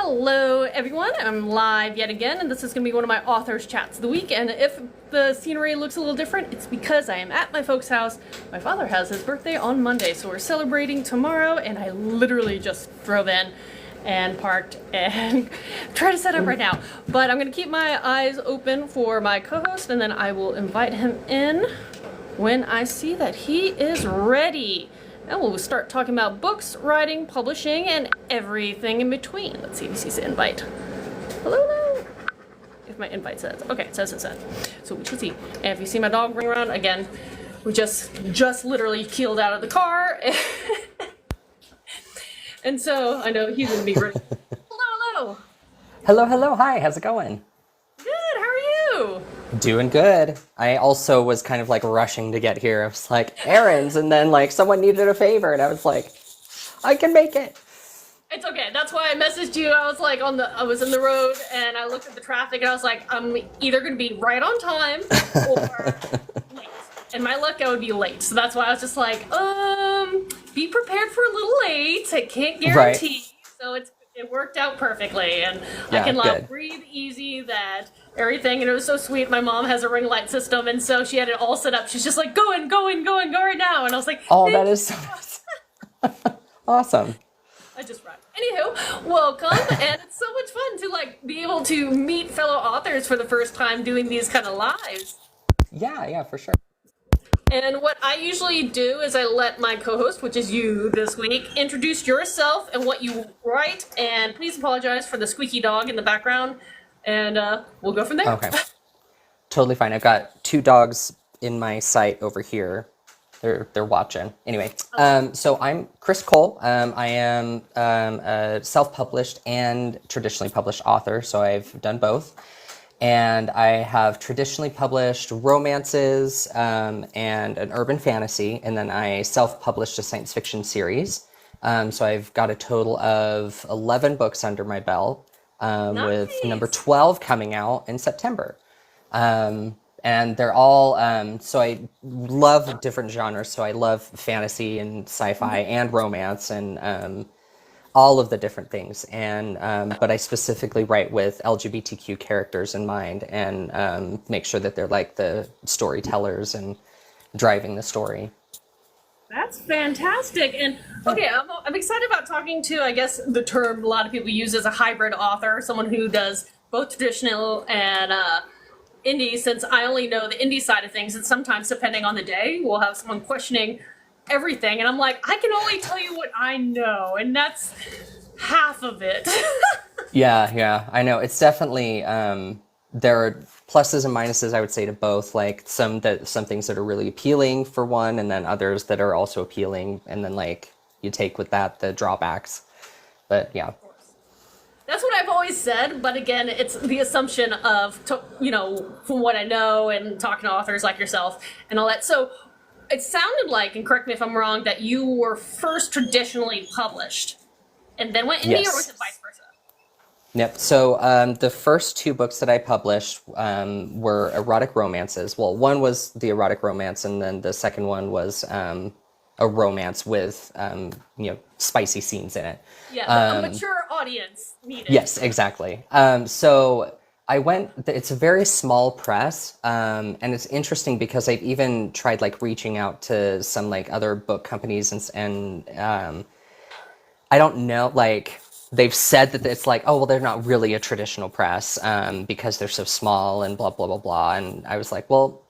Hello everyone, I'm live yet again, and this is going to be one of my authors chats of the week. And if the scenery looks a little different, it's because I am at my folks' house. My father has his birthday on Monday, so we're celebrating tomorrow, and I literally just drove in and parked and try to set up right now. But I'm going to keep my eyes open for my co-host, and then I will invite him in when I see that he is ready. And we'll start talking about books, writing, publishing, and everything in between. Let's see if he sees the invite. Hello. If my invite says. Okay, it says it said. So we should see. And if you see my dog running around, again, we just literally keeled out of the car. And so I know he's going to be ready. Hello. Hello. Hi, how's it going? Good, how are you? Doing good. I also was kind of like rushing to get here. I was like, errands, and then like someone needed a favor, and I was like, I can make it. It's okay. That's why I messaged you. I was like I was in the road, and I looked at the traffic, and I was like, I'm either going to be right on time or late. And my luck, I would be late. So that's why I was just like, be prepared for a little late. I can't guarantee. Right. So it worked out perfectly, and yeah, I can breathe easy that everything, and it was so sweet. My mom has a ring light system, and so she had it all set up. She's just like, go right now. And I was like, oh, that is so awesome. I just rhymed. Anywho, welcome, and it's so much fun to like be able to meet fellow authors for the first time doing these kind of lives. Yeah, for sure. And what I usually do is I let my co-host, which is you this week, introduce yourself and what you write. And please apologize for the squeaky dog in the background. And we'll go from there. Okay. Totally fine. I've got two dogs in my sight over here. They're watching. Anyway, so I'm Chris Cole. I am a self-published and traditionally published author. So I've done both. And I have traditionally published romances and an urban fantasy, and then I self-published a science fiction series. So I've got a total of 11 books under my belt, nice. With number 12 coming out in September. And they're all, so I love different genres. So I love fantasy and sci-fi and romance and all of the different things, and but I specifically write with LGBTQ characters in mind, and make sure that they're like the storytellers and driving the story. That's fantastic. And okay, I'm excited about talking to, I guess, the term a lot of people use as a hybrid author, someone who does both traditional and indie, since I only know the indie side of things, and sometimes depending on the day, we'll have someone questioning everything, and I'm like, I can only tell you what I know, and that's half of it. Yeah, I know. It's definitely there are pluses and minuses, I would say, to both. Like some things that are really appealing for one, and then others that are also appealing, and then like you take with that the drawbacks. But yeah. That's what I've always said, but again, it's the assumption of, from what I know and talking to authors like yourself and all that. So it sounded like, and correct me if I'm wrong, that you were first traditionally published and then went indie, yes. Or was it vice versa? Yep. So the first two books that I published were erotic romances. Well, one was the erotic romance, and then the second one was a romance with spicy scenes in it. Yeah, a mature audience needed. Yes, exactly. So it's a very small press, and it's interesting because I've even tried like reaching out to some like other book companies and I don't know, like they've said that it's like, oh, well, they're not really a traditional press because they're so small and blah, blah, blah, blah. And I was like, well,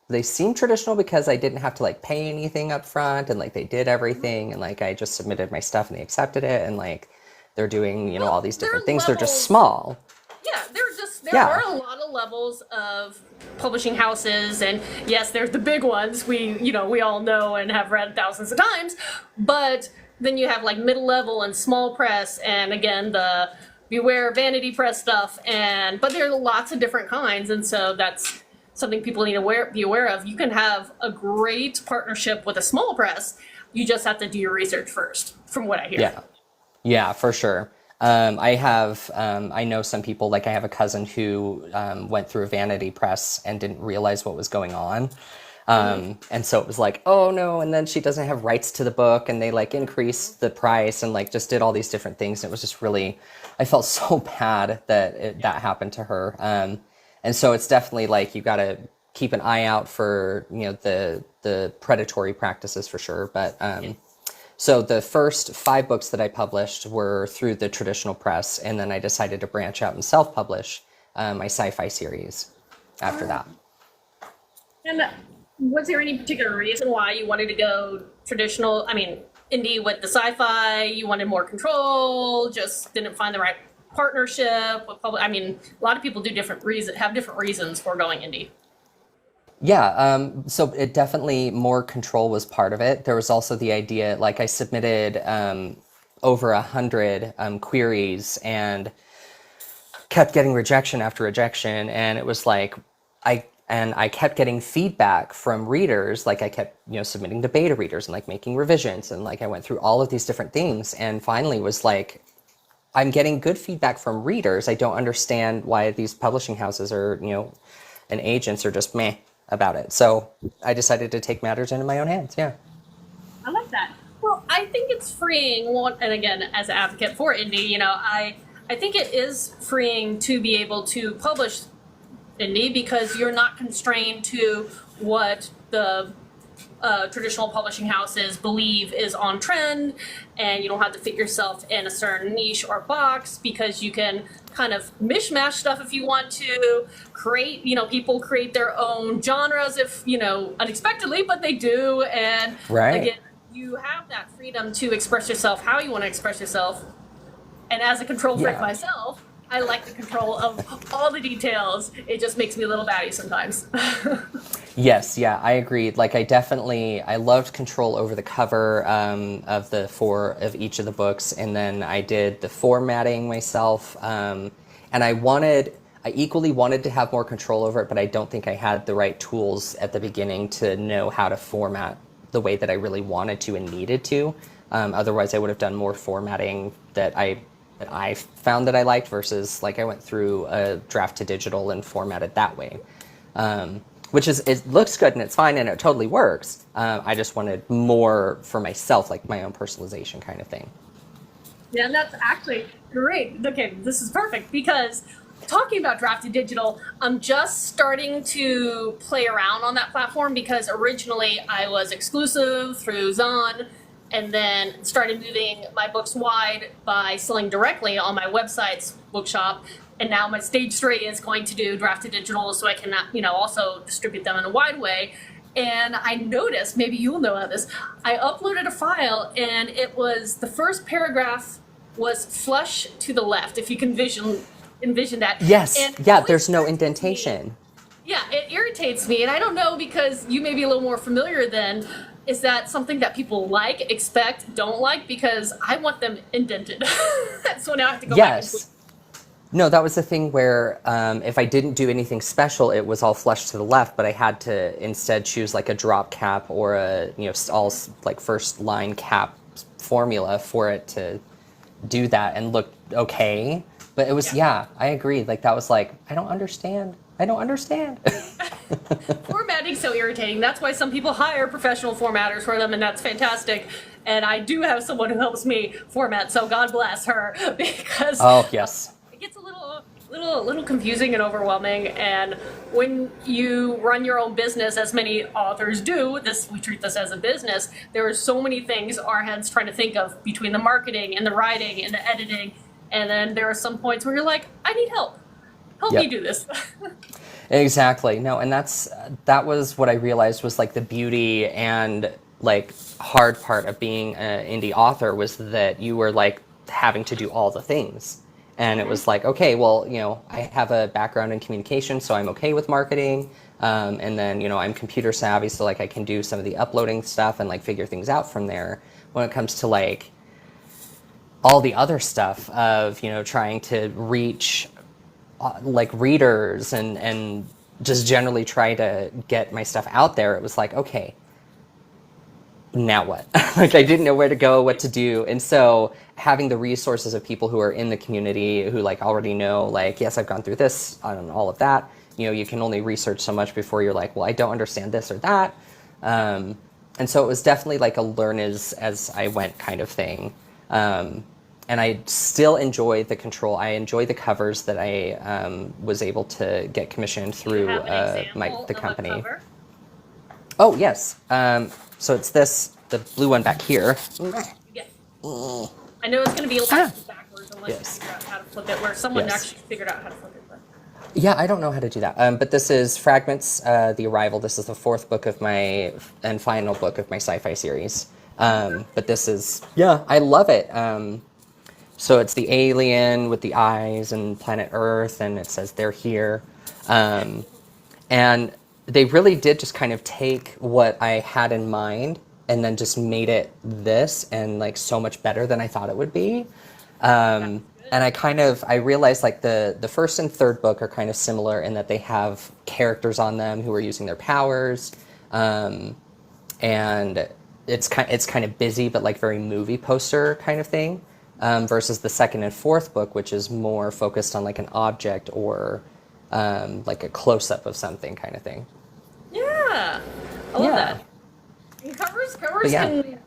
they seem traditional because I didn't have to like pay anything up front, and like they did everything, and like I just submitted my stuff and they accepted it, and like they're doing, all these different things. They're just small. Yeah, there are a lot of levels of publishing houses, and yes, there's the big ones we all know and have read thousands of times, but then you have like middle level and small press, and again the beware vanity press stuff, but there are lots of different kinds, and so that's something people need to be aware of. You can have a great partnership with a small press. You just have to do your research first, from what I hear. Yeah, for sure. I know some people, like I have a cousin who went through a vanity press and didn't realize what was going on. And so it was like, oh no, and then she doesn't have rights to the book, and they like increased the price and like just did all these different things. And it was just really, I felt so bad that that happened to her. And so it's definitely like you got to keep an eye out for, you know, the predatory practices for sure. But so the first 5 books that I published were through the traditional press, and then I decided to branch out and self-publish my sci-fi series after that. And was there any particular reason why you wanted to go traditional, I mean, indie with the sci-fi? You wanted more control, just didn't find the right partnership with public? I mean, a lot of people do have different reasons for going indie. Yeah, so it definitely, more control was part of it. There was also the idea, like I submitted over 100 queries and kept getting rejection after rejection, and it was like I kept getting feedback from readers. Like I kept, you know, submitting to beta readers and like making revisions, and like I went through all of these different things, and finally was like, I'm getting good feedback from readers. I don't understand why these publishing houses are, you know, and agents are just meh about it. So I decided to take matters into my own hands. Yeah. I love that. Well, I think it's freeing. And again, as an advocate for indie, you know, I think it is freeing to be able to publish indie because you're not constrained to what the traditional publishing houses believe is on trend, and you don't have to fit yourself in a certain niche or box, because you can kind of mishmash stuff if you want to create, you know, people create their own genres if, you know, unexpectedly, but they do. And again, you have that freedom to express yourself how you want to express yourself. And as a control freak myself, I like the control of all the details. It just makes me a little batty sometimes. Yes, yeah, I agreed. Like I loved control over the cover of the 4 of each of the books, and then I did the formatting myself. And I equally wanted to have more control over it, but I don't think I had the right tools at the beginning to know how to format the way that I really wanted to and needed to. Otherwise, I would have done more formatting that I found that I liked, versus like I went through a draft to digital and formatted that way. Which is, it looks good and it's fine and it totally works. I just wanted more for myself, like my own personalization kind of thing. Yeah, and that's actually great. Okay, this is perfect, because talking about draft to digital, I'm just starting to play around on that platform, because originally I was exclusive through Zon, and then started moving my books wide by selling directly on my website's bookshop. And now my stage 3 is going to do draft to digital, so I can, you know, also distribute them in a wide way. And I noticed, maybe you'll know about this, I uploaded a file, and it was, the first paragraph was flush to the left, if you can envision that. Yes, and yeah, there's no indentation. Yeah, it irritates me, and I don't know, because you may be a little more familiar than, is that something that people like, expect, don't like? Because I want them indented. So now I have to go back and... No, that was the thing where if I didn't do anything special, it was all flush to the left, but I had to instead choose like a drop cap or a, you know, all like first line cap formula for it to do that and look okay. But it was, yeah, I agree. Like that was like, I don't understand. Formatting's so irritating. That's why some people hire professional formatters for them, and that's fantastic. And I do have someone who helps me format, so God bless her, because it gets a little confusing and overwhelming. And when you run your own business, as many authors do, we treat this as a business, there are so many things our heads trying to think of between the marketing and the writing and the editing. And then there are some points where you're like, I need help. Help me do this. Exactly. No, and that was what I realized was like the beauty and like hard part of being an indie author, was that you were like having to do all the things. And it was like, okay, well, you know, I have a background in communication, so I'm okay with marketing. And then, you know, I'm computer savvy, so like I can do some of the uploading stuff and like figure things out from there. When it comes to like all the other stuff of, you know, trying to reach like readers and just generally try to get my stuff out there, it was like, okay, now what? Like I didn't know where to go, what to do. And so having the resources of people who are in the community who like already know, like, yes, I've gone through this and all of that, you can only research so much before you're like, well, I don't understand this or that. And so it was definitely like a learn as I went kind of thing. And I still enjoy the control. I enjoy the covers that I was able to get commissioned through the company. Oh, yes. So it's the blue one back here. Yeah. I know it's going to be a lot backwards unless you figure out how to flip it, where someone actually figured out how to flip it. But. Yeah, I don't know how to do that. But this is Fragments, The Arrival. This is the fourth book of and final book of my sci-fi series. But this is, I love it. So it's the alien with the eyes and planet Earth, and it says they're here. And they really did just kind of take what I had in mind and then just made it this, and like so much better than I thought it would be. And I realized like the first and third book are kind of similar in that they have characters on them who are using their powers. And it's kind of busy, but like very movie poster kind of thing. Versus the second and fourth book, which is more focused on like an object or like a close-up of something kind of thing. Yeah, I love that. And covers can,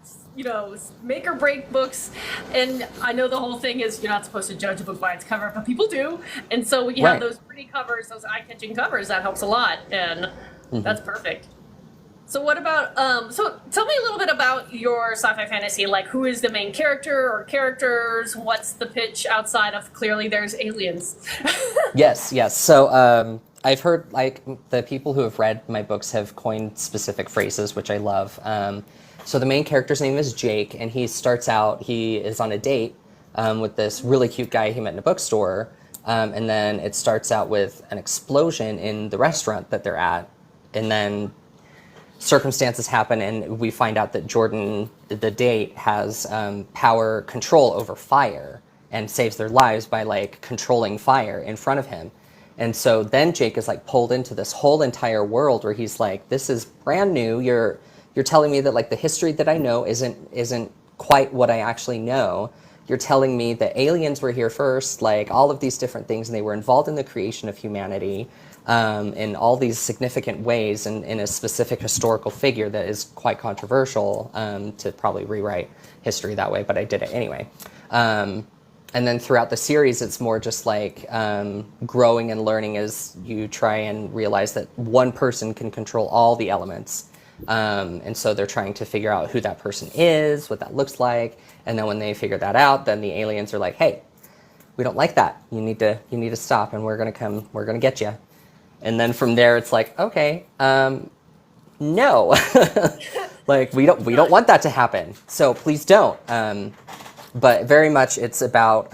make or break books. And I know the whole thing is you're not supposed to judge a book by its cover, but people do. And so when you have those pretty covers, those eye-catching covers, that helps a lot. And that's perfect. So what about, so tell me a little bit about your sci-fi fantasy, like who is the main character or characters? What's the pitch outside of clearly there's aliens? Yes. So I've heard like the people who have read my books have coined specific phrases, which I love. So the main character's name is Jake, and he starts out, he is on a date with this really cute guy he met in a bookstore. And then it starts out with an explosion in the restaurant that they're at. And then circumstances happen, and we find out that Jordan, the date, has power control over fire and saves their lives by like controlling fire in front of him. And so then Jake is like pulled into this whole entire world where he's like, this is brand new. You're telling me that like the history that I know isn't quite what I actually know. You're telling me that aliens were here first, like all of these different things, and they were involved in the creation of humanity. In all these significant ways, and in a specific historical figure that is quite controversial to probably rewrite history that way, but I did it anyway. And then throughout the series, it's more just like growing and learning as you try and realize that one person can control all the elements. And so they're trying to figure out who that person is, what that looks like, and then when they figure that out, then the aliens are like, hey, we don't like that. You need to stop, and we're gonna get you. And then from there, it's like, okay, no, like we don't want that to happen. So please don't. But very much, it's about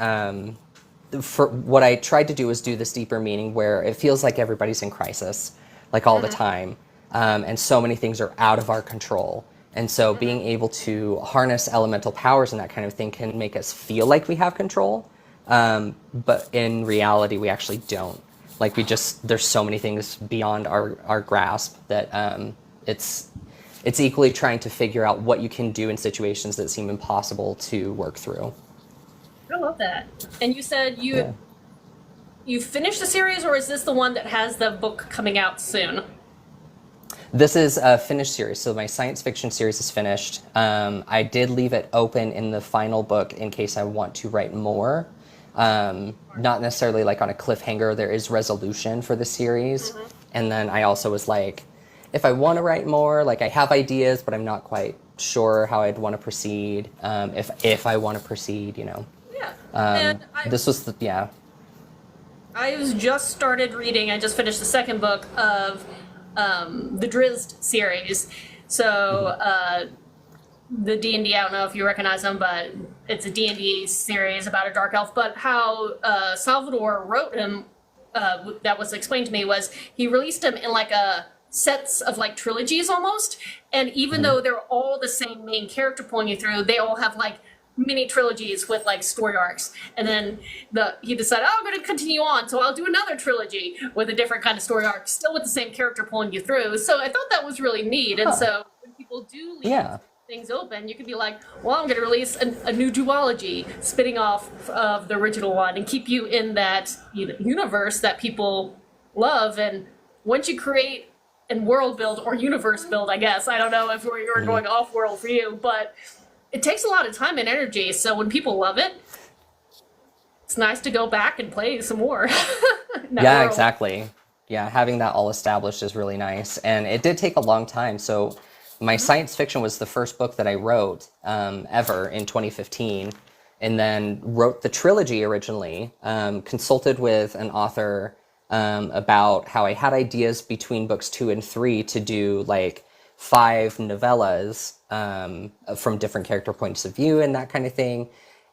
for what I tried to do is do this deeper meaning where it feels like everybody's in crisis, like all the time, and so many things are out of our control. And so being able to harness elemental powers and that kind of thing can make us feel like we have control, but in reality, we actually don't. Like there's so many things beyond our grasp that it's equally trying to figure out what you can do in situations that seem impossible to work through. I love that. And you said you finished the series, or is this the one that has the book coming out soon? This is a finished series, so my science fiction series is finished. I did leave it open in the final book in case I want to write more. Not necessarily like on a cliffhanger. There is resolution for the series. And then I also was like, if I want to write more, like I have ideas, but I'm not quite sure how I'd want to proceed. If I want to proceed, Yeah. And this was I was just started reading. I just finished the second book of the Drizzt series. So the D&D, I don't know if you recognize them, but it's a D&D series about a dark elf. But how Salvador wrote him, that was explained to me, was he released him in like sets of like trilogies almost. And even though they're all the same main character pulling you through, they all have like mini trilogies with like story arcs. And then he decided, I'm going to continue on, so I'll do another trilogy with a different kind of story arc, still with the same character pulling you through. So I thought that was really neat. And so when people do leave things open, you could be like, well, I'm going to release a new duology spinning off of the original one and keep you in that universe that people love. And once you create and world build or universe build, I guess, I don't know if you're going off world for you, but it takes a lot of time and energy. So when people love it, it's nice to go back and play some more. Yeah, exactly. Yeah, having that all established is really nice. And it did take a long time. So my science fiction was the first book that I wrote ever in 2015, and then wrote the trilogy originally, consulted with an author about how I had ideas between books 2 and 3 to do like 5 novellas from different character points of view and that kind of thing.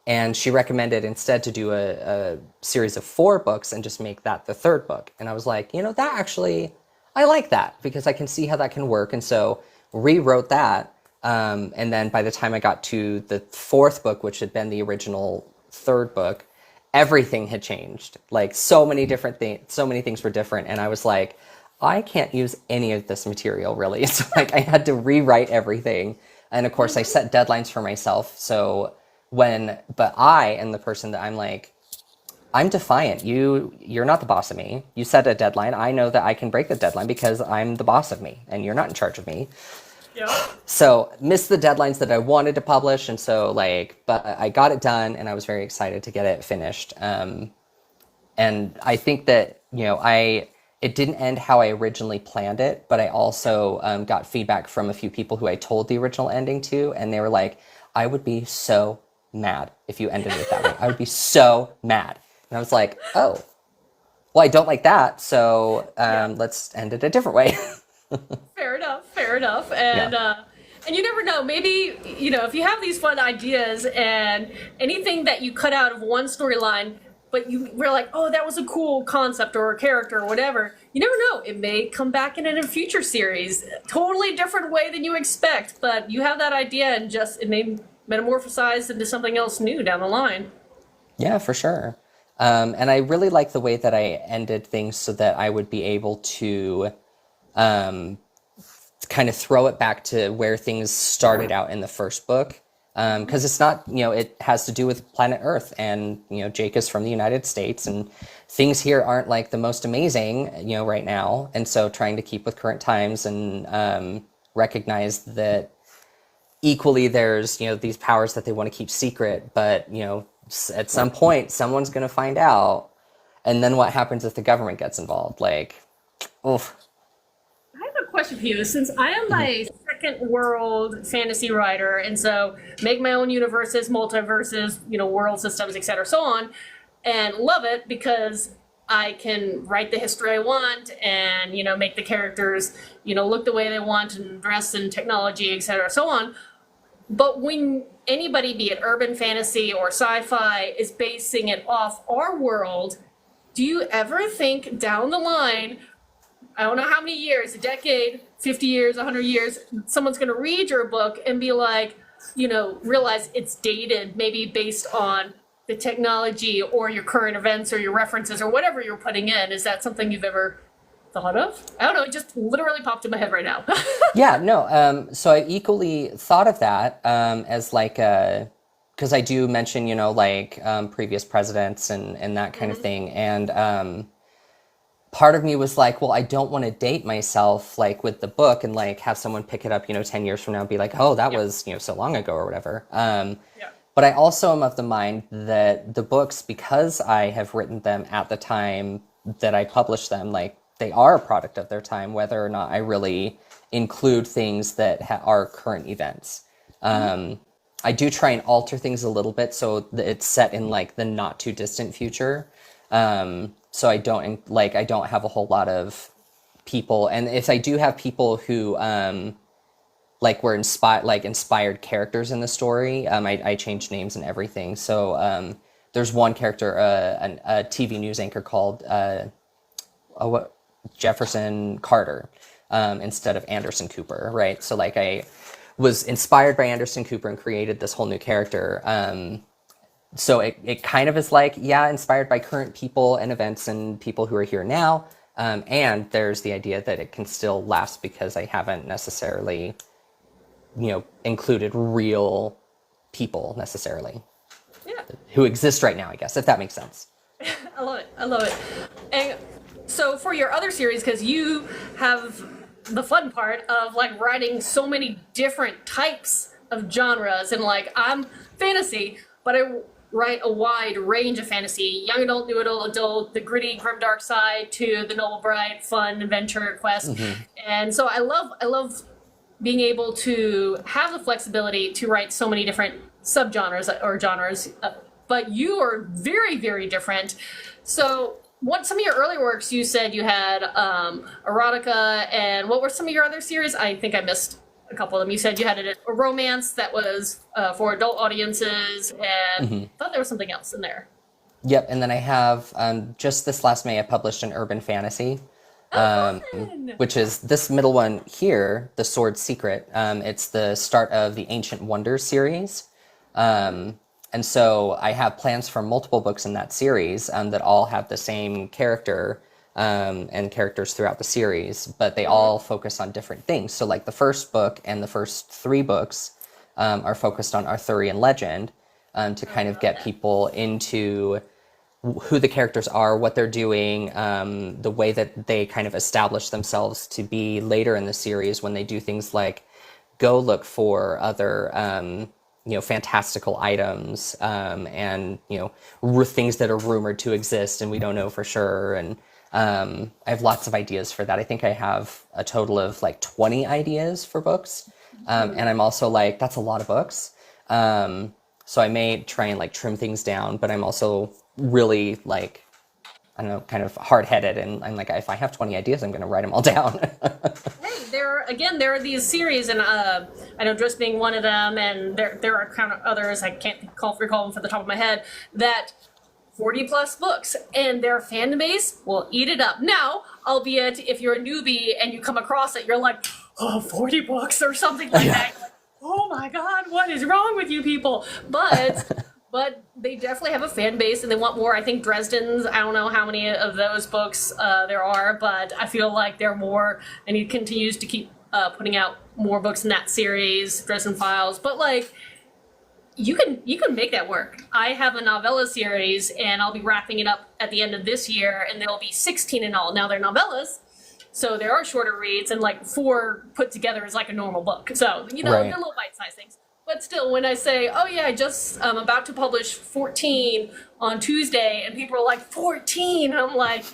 And she recommended instead to do a series of 4 books and just make that the 3rd book. And I was like, that actually, I like that because I can see how that can work. And so rewrote that. And then by the time I got to the 4th book, which had been the original 3rd book, everything had changed. Like so many things were different. And I was like, I can't use any of this material really. So like I had to rewrite everything. And of course I set deadlines for myself. So but I am the person that I'm like, I'm defiant. You're not the boss of me. You set a deadline. I know that I can break the deadline because I'm the boss of me and you're not in charge of me. Yeah. So missed the deadlines that I wanted to publish. And so but I got it done and I was very excited to get it finished. And I think that, it didn't end how I originally planned it, but I also got feedback from a few people who I told the original ending to, and they were like, I would be so mad if you ended it that way. I would be so mad. And I was like, oh, well, I don't like that. So let's end it a different way. Fair enough. And and you never know, maybe, if you have these fun ideas and anything that you cut out of one storyline, but you were like, oh, that was a cool concept or a character or whatever, you never know. It may come back in a future series, totally different way than you expect, but you have that idea and it may metamorphosize into something else new down the line. Yeah, for sure. And I really like the way that I ended things so that I would be able to kind of throw it back to where things started out in the first book. Because it's not, it has to do with planet Earth, and, Jake is from the United States, and things here aren't like the most amazing, right now. And so trying to keep with current times and recognize that equally there's, these powers that they want to keep secret, but, at some point someone's going to find out. And then what happens if the government gets involved? Like, oof. I have a question for you. Since I am my second world fantasy writer, and so make my own universes, multiverses, world systems, etc., so on, and love it because I can write the history I want and, make the characters, look the way they want and dress and technology, etc., so on. But when anybody, be it urban fantasy or sci-fi, is basing it off our world, do you ever think down the line, I don't know how many years, a decade, 50 years, 100 years, someone's going to read your book and be like, realize it's dated, maybe based on the technology or your current events or your references or whatever you're putting in? Is that something you've ever thought of? I don't know, it just literally popped in my head right now. Yeah, no. So I equally thought of that as like because I do mention, previous presidents and that kind of thing. And part of me was like, well, I don't want to date myself like with the book and like have someone pick it up, 10 years from now and be like, oh, that was, so long ago or whatever. But I also am of the mind that the books, because I have written them at the time that I published them, like they are a product of their time, whether or not I really include things that are current events. I do try and alter things a little bit so that it's set in like the not too distant future. So I don't have a whole lot of people, and if I do have people who were inspired characters in the story, I changed names and everything. So there's one character, a TV news anchor called Jefferson Carter instead of Anderson Cooper, right? So like I was inspired by Anderson Cooper and created this whole new character. So it kind of is like, yeah, inspired by current people and events and people who are here now. And there's the idea that it can still last because I haven't necessarily, included real people necessarily. Yeah. Who exist right now, I guess, if that makes sense. I love it. And So for your other series, because you have the fun part of like writing so many different types of genres, and like I'm fantasy, but I write a wide range of fantasy: young adult, new adult, the gritty, grim, dark side, to the noble, bright, fun, adventure, quest, and so I love being able to have the flexibility to write so many different subgenres or genres, but you are very, very different. So, what some of your early works you said you had erotica, and what were some of your other series? I think I missed a couple of them. You said you had a romance that was for adult audiences, and I thought there was something else in there. Yep, and then I have just this last May I published an urban fantasy, Oh, fun! which is this middle one here, The Sword Secret. It's the start of the Ancient Wonders series. And so I have plans for multiple books in that series that all have the same character and characters throughout the series, but they all focus on different things. So, like the first book and the first three books are focused on Arthurian legend to kind of get people into who the characters are, what they're doing, the way that they kind of establish themselves to be later in the series when they do things like go look for other, fantastical items and, things that are rumored to exist and we don't know for sure. And I have lots of ideas for that. I think I have a total of like 20 ideas for books. And I'm also like, that's a lot of books. So I may try and like trim things down, but I'm also really like, I don't know, kind of hard headed. And I'm like, if I have 20 ideas, I'm going to write them all down. Hey, there are these series, and I know Driss being one of them, and there are kind of others I can't recall them from the top of my head, that 40 plus books, and their fan base will eat it up. Now, albeit if you're a newbie and you come across it, you're like, oh, 40 books or something like that. You're like, oh my God, what is wrong with you people? But they definitely have a fan base and they want more. I think Dresden's, I don't know how many of those books there are, but I feel like there are more, and he continues to keep putting out more books in that series, Dresden Files. But like, you can make that work. I have a novella series, and I'll be wrapping it up at the end of this year, and there'll be 16 in all. Now they're novellas, so there are shorter reads, and like 4 put together is like a normal book. So Right. they're little bite-sized things. But still, when I say, oh yeah, I just I'm about to publish 14 on Tuesday, and people are like, 14, I'm like,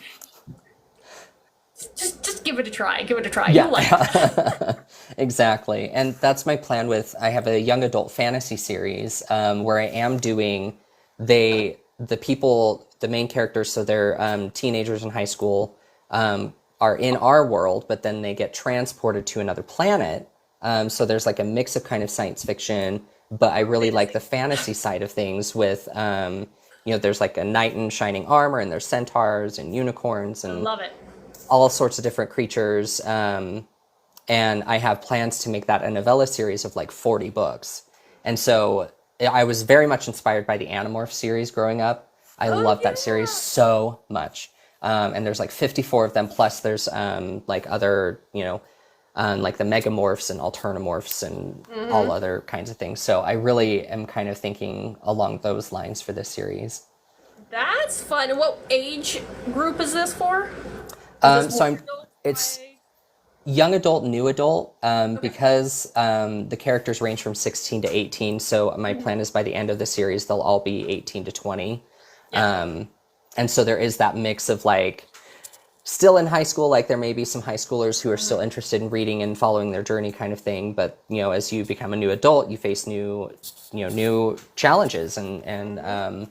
just give it a try. Give it a try. Yeah. You'll like it. Exactly. And that's my plan with, I have a young adult fantasy series where I am doing, the people, the main characters, so they're teenagers in high school, are in our world, but then they get transported to another planet. So there's like a mix of kind of science fiction, but I really like the fantasy side of things with, there's like a knight in shining armor, and there's centaurs and unicorns and Love it. all sorts of different creatures. And I have plans to make that a novella series of like 40 books. And so I was very much inspired by the Animorph series growing up. I love that series so much. And there's like 54 of them, plus there's like other, like the megamorphs and alternamorphs and all other kinds of things. So I really am kind of thinking along those lines for this series. That's fun. And what age group is this for? It's young adult, new adult, because the characters range from 16 to 18. So my plan is by the end of the series, they'll all be 18 to 20. Yeah. And so there is that mix of like, still in high school, like there may be some high schoolers who are still interested in reading and following their journey kind of thing. But, as you become a new adult, you face new challenges and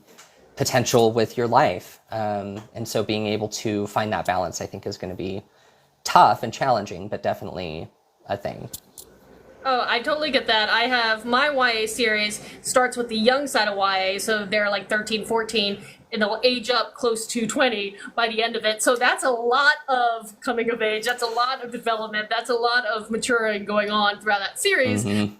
potential with your life. And so being able to find that balance, I think, is going to be tough and challenging, but definitely a thing. Oh, I totally get that. I have my YA series starts with the young side of YA, so they're like 13, 14, and they'll age up close to 20 by the end of it. So that's a lot of coming of age. That's a lot of development. That's a lot of maturing going on throughout that series. And,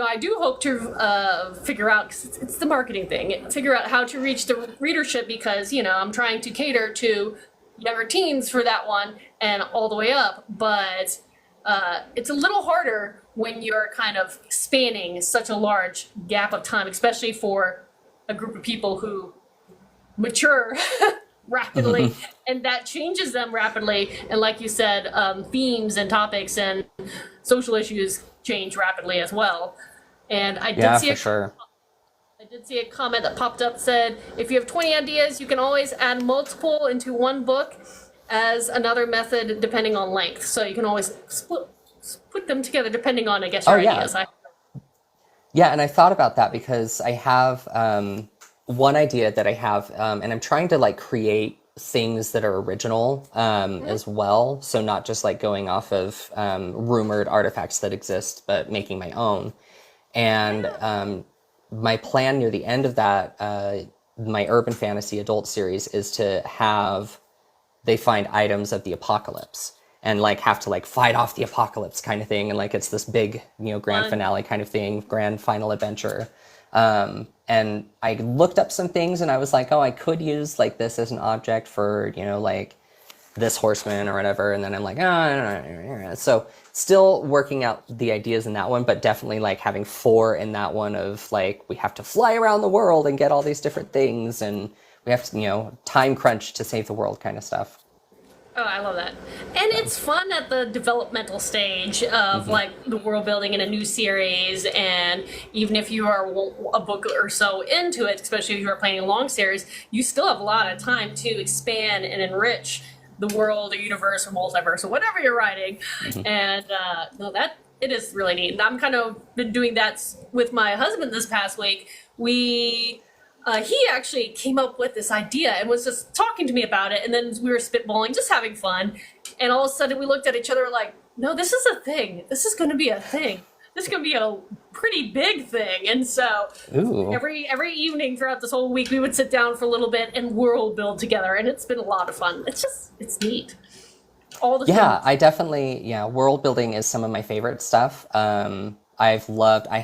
I do hope to figure out, 'cause it's the marketing thing, figure out how to reach the readership, because, I'm trying to cater to younger teens for that one and all the way up. But it's a little harder when you're kind of spanning such a large gap of time, especially for a group of people who mature rapidly, and that changes them rapidly. And like you said, themes and topics and social issues change rapidly as well. And Yeah, for sure. I did see a comment that popped up said, if you have 20 ideas, you can always add multiple into one book as another method depending on length. So you can always put them together depending on, I guess, Oh your yeah. ideas. Yeah, and I thought about that because I have one idea that I have, and I'm trying to like create things that are original as well. So not just like going off of rumored artifacts that exist, but making my own. And my plan near the end of that, my urban fantasy adult series, is to have they find items of the apocalypse and like have to like fight off the apocalypse kind of thing, and like it's this big grand finale kind of thing, grand final adventure. And I looked up some things and I was like, oh, I could use like this as an object for like this horseman or whatever, and then I'm like, oh, so still working out the ideas in that one, but definitely like having 4 in that one of like we have to fly around the world and get all these different things, and we have to time crunch to save the world kind of stuff. Oh, I love that. And it's fun at the developmental stage of like the world building in a new series, and even if you are a book or so into it, especially if you are planning a long series, you still have a lot of time to expand and enrich the world or universe or multiverse or whatever you're writing. And no, that it is really neat. And I'm kind of been doing that with my husband this past week. He actually came up with this idea and was just talking to me about it, and then we were spitballing, just having fun. And all of a sudden we looked at each other like, no, this is a thing. This is going to be a thing. This is going to be a pretty big thing. And so every evening throughout this whole week, we would sit down for a little bit and world build together. And it's been a lot of fun. It's neat. All the Yeah, things. I definitely, world building is some of my favorite stuff. I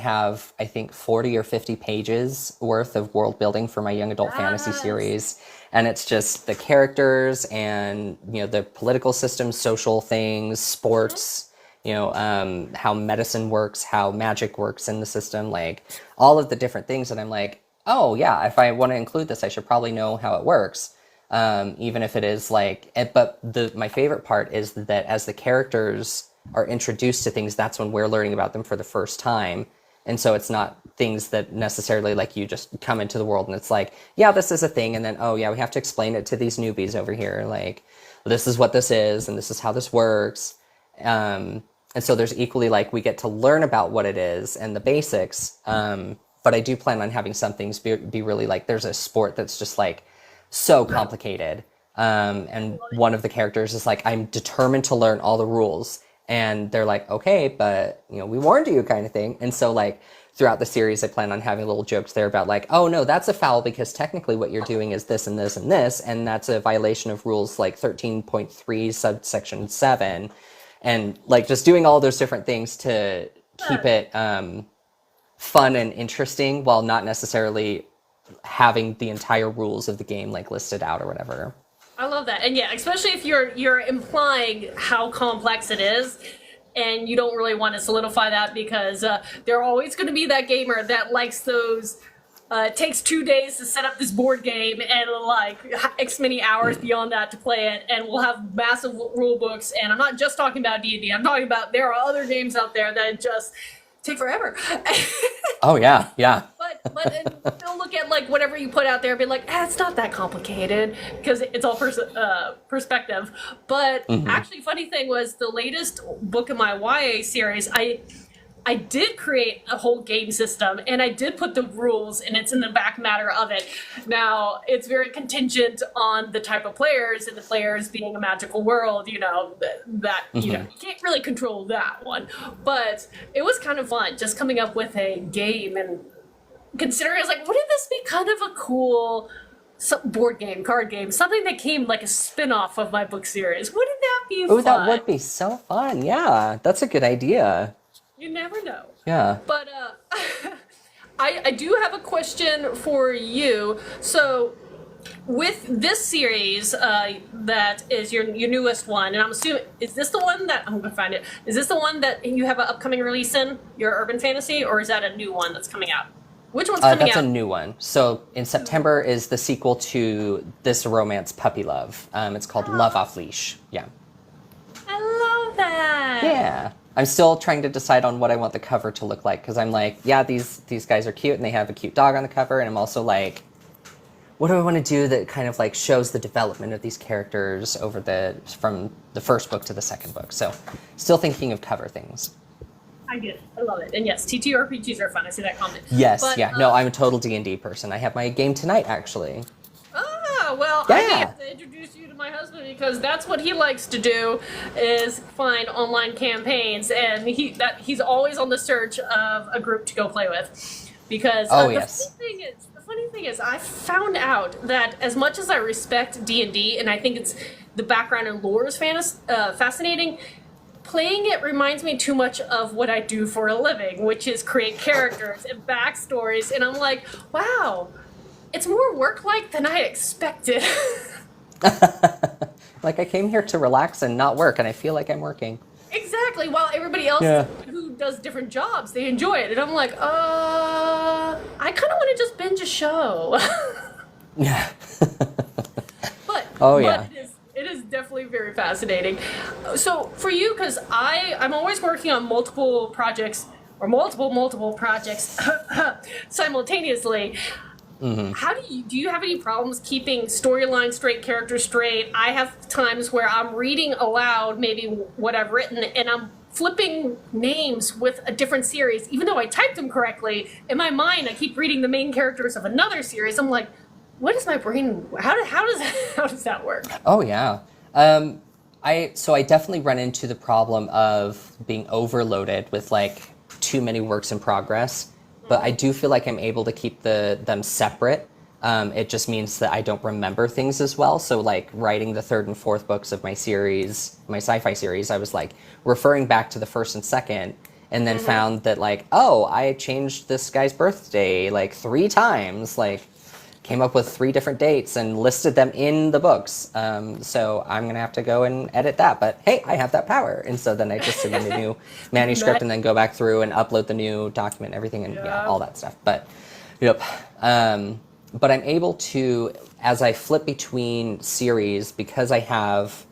have, I think, 40 or 50 pages worth of world building for my young adult fantasy series. And it's just the characters and, the political systems, social things, sports, how medicine works, how magic works in the system, like all of the different things. And I'm like, oh yeah, if I want to include this, I should probably know how it works. Even if it is like, but my favorite part is that as the characters are introduced to things, that's when we're learning about them for the first time. And so it's not things that necessarily like you just come into the world and it's like, yeah, this is a thing. And then, oh yeah, we have to explain it to these newbies over here. Like, this is what this is, and this is how this works. And so there's equally like, we get to learn about what it is and the basics. But I do plan on having some things be really like, there's a sport that's just like so complicated. And one of the characters is like, I'm determined to learn all the rules. And they're like, okay, but, we warned you kind of thing. And so, like, throughout the series, I plan on having little jokes there about, like, oh, no, that's a foul because technically what you're doing is this and this and this, and that's a violation of rules like 13.3 subsection 7. And, like, just doing all those different things to keep it fun and interesting while not necessarily having the entire rules of the game, like, listed out or whatever. I love that. And yeah, especially if you're implying how complex it is, and you don't really want to solidify that because there are always going to be that gamer that likes those. It takes 2 days to set up this board game and like X many hours beyond that to play it, and we'll have massive rule books. And I'm not just talking about D&D. I'm talking about there are other games out there that just take forever. Oh yeah, yeah. But they'll look at like whatever you put out there and be like, it's not that complicated because it's all perspective. But actually, funny thing was the latest book in my YA series, I did create a whole game system and I did put the rules, and it's in the back matter of it. Now, it's very contingent on the type of players, and the players being a magical world, you can't really control that one. But it was kind of fun just coming up with a game and considering, I was like, wouldn't this be kind of a cool board game, card game, something that came like a spin-off of my book series? Wouldn't that be fun? Oh, that would be so fun. Yeah, that's a good idea. You never know. Yeah. But I do have a question for you. So with this series that is your newest one, and I'm assuming, is this the one that, I'm going to find it, is this the one that you have an upcoming release in, your urban fantasy, or is that a new one that's coming out? Which one's coming That's out? a new one. So in September is the sequel to This Romance Puppy Love. It's called Love Off Leash. Yeah. I love that. Yeah. I'm still trying to decide on what I want the cover to look like, because I'm like, yeah, these guys are cute and they have a cute dog on the cover, and I'm also like, what do I want to do that kind of like shows the development of these characters from the first book to the second book. So still thinking of cover things. I get it. I love it. And yes, TTRPGs are fun. I see that comment. Yes, But, yeah. No, I'm a total D&D person. I have my game tonight, actually. Well, Yeah. I have to introduce you to my husband because that's what he likes to do is find online campaigns, and he's always on the search of a group to go play with. Because Yes. the funny thing is, I found out that as much as I respect D&D, and I think it's the background and lore is fascinating, playing it reminds me too much of what I do for a living, which is create characters and backstories, and I'm like, wow, it's more work-like than I expected. Like, I came here to relax and not work, and I feel like I'm working. Exactly, while everybody else who does different jobs, they enjoy it, and I'm like, I kind of want to just binge a show. Yeah. But it is definitely very fascinating. So for you, because I'm always working on multiple projects or multiple projects simultaneously. Mm-hmm. How do you have any problems keeping storyline straight, characters straight? I have times where I'm reading aloud maybe what I've written, and I'm flipping names with a different series, even though I typed them correctly. In my mind, I keep reading the main characters of another series. I'm like, what is my brain? How does that work? Oh yeah. So I definitely run into the problem of being overloaded with like too many works in progress. But I do feel like I'm able to keep them separate. It just means that I don't remember things as well. So like writing the third and fourth books of my series, my sci-fi series, I was like referring back to the first and second, and then found that like, oh, I changed this guy's birthday like 3 times, like came up with 3 different dates and listed them in the books. So I'm going to have to go and edit that. But hey, I have that power. And so then I just submit a new manuscript and then go back through and upload the new document, everything, and all that stuff. But, yep. But I'm able to, as I flip between series, because I have,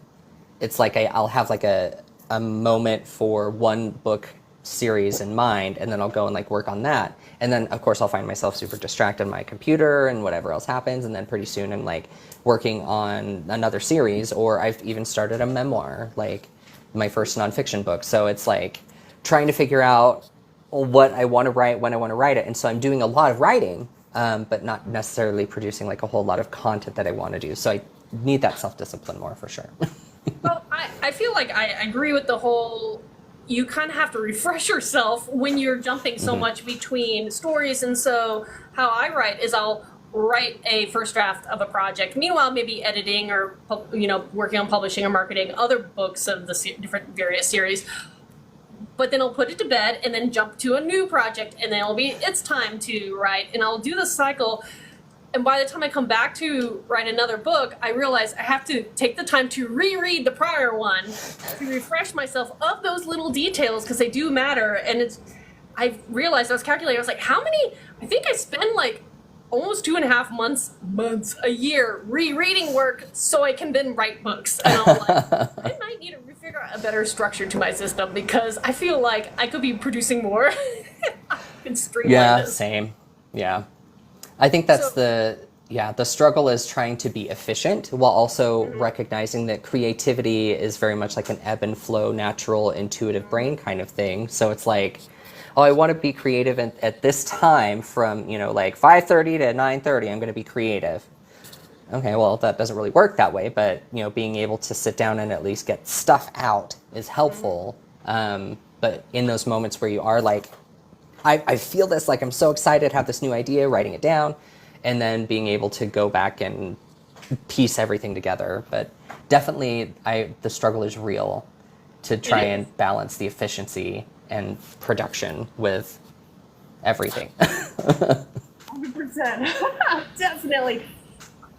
it's like I'll have like a moment for one book series in mind, and then I'll go and like work on that, and then of course I'll find myself super distracted on my computer and whatever else happens, and then pretty soon I'm like working on another series, or I've even started a memoir, like my first nonfiction book. So it's like trying to figure out what I want to write, when I want to write it, and so I'm doing a lot of writing, but not necessarily producing like a whole lot of content that I want to do. So I need that self-discipline more for sure. Well, I feel like I agree with the whole, you kind of have to refresh yourself when you're jumping so much between stories. And so how I write is I'll write a first draft of a project. Meanwhile, maybe editing or, working on publishing or marketing other books of the different various series. But then I'll put it to bed and then jump to a new project, and then it's time to write. And I'll do this cycle. And by the time I come back to write another book, I realize I have to take the time to reread the prior one to refresh myself of those little details, because they do matter. And I realized, I was calculating, I was like, I think I spend like almost 2.5 months a year rereading work so I can then write books. And I'm like, I might need to figure out a better structure to my system, because I feel like I could be producing more. And streamline this. Same. Yeah. I think that's the struggle is trying to be efficient while also recognizing that creativity is very much like an ebb and flow, natural, intuitive brain kind of thing. So it's like, oh, I want to be creative at this time from, like 5:30 to 9:30, I'm going to be creative. Okay, well, that doesn't really work that way, but, being able to sit down and at least get stuff out is helpful. But in those moments where you are like, I feel this, like I'm so excited, have this new idea, writing it down, and then being able to go back and piece everything together. But definitely the struggle is real to try and balance the efficiency and production with everything. 100%. Definitely.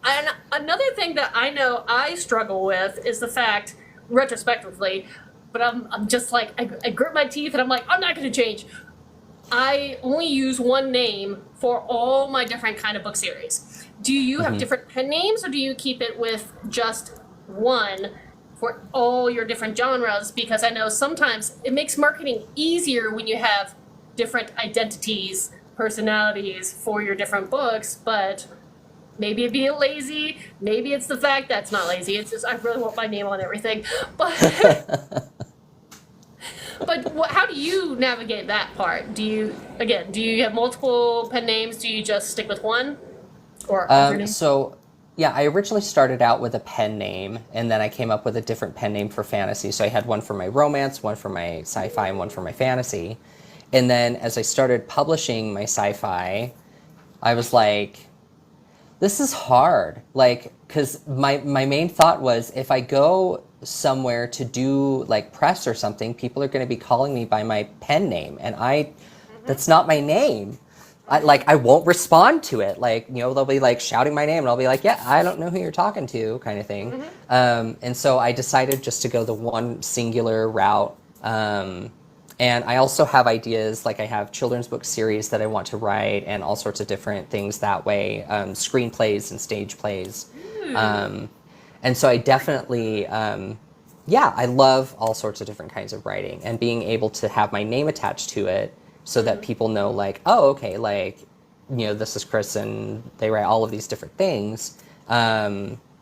And another thing that I know I struggle with is the fact, retrospectively, but I'm just like, I grit my teeth and I'm like, I'm not going to change. I only use one name for all my different kind of book series. Do you have different pen names, or do you keep it with just one for all your different genres? Because I know sometimes it makes marketing easier when you have different identities, personalities for your different books, but maybe it'd be lazy. Maybe it's the fact that's not lazy. It's just I really want my name on everything. But how do you navigate that part? Do you have multiple pen names? Do you just stick with one or alternate? So yeah, I originally started out with a pen name, and then I came up with a different pen name for fantasy. So I had one for my romance, one for my sci-fi, and one for my fantasy. And then as I started publishing my sci-fi, I was like, this is hard. Like, because my main thought was, if I go somewhere to do like press or something, people are going to be calling me by my pen name, and that's not my name. I won't respond to it. Like, they'll be like shouting my name, and I'll be like, yeah, I don't know who you're talking to, kind of thing. And so I decided just to go the one singular route. And I also have ideas, like I have children's book series that I want to write, and all sorts of different things that way, screenplays and stage plays. And so I definitely, I love all sorts of different kinds of writing, and being able to have my name attached to it so that people know, like, oh, okay, like, this is Chris, and they write all of these different things,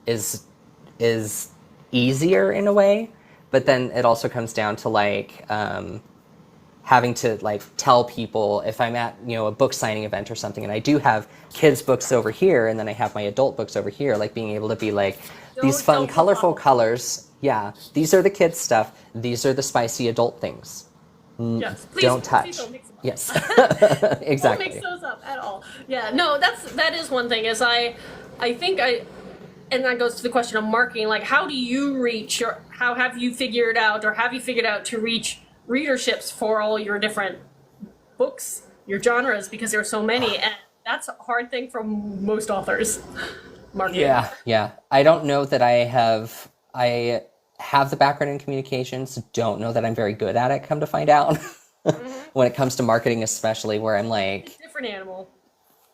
is easier in a way. But then it also comes down to like, having to like tell people if I'm at, a book signing event or something, and I do have kids books over here, and then I have my adult books over here, like being able to be like, these fun, colorful colors. Yeah, these are the kids stuff. These are the spicy adult things. Yes, please don't touch. Please don't mix them up. Yes, exactly. Don't mix those up at all. Yeah, no, that is one thing. Is I think and that goes to the question of marketing. Like, how do you reach, or how have you figured out to reach readerships for all your different books, your genres, because there are so many, and that's a hard thing for most authors. Marketing. Yeah. I don't know that I have the background in communications. Don't know that I'm very good at it, come to find out. When it comes to marketing, especially, where I'm like, it's a different animal.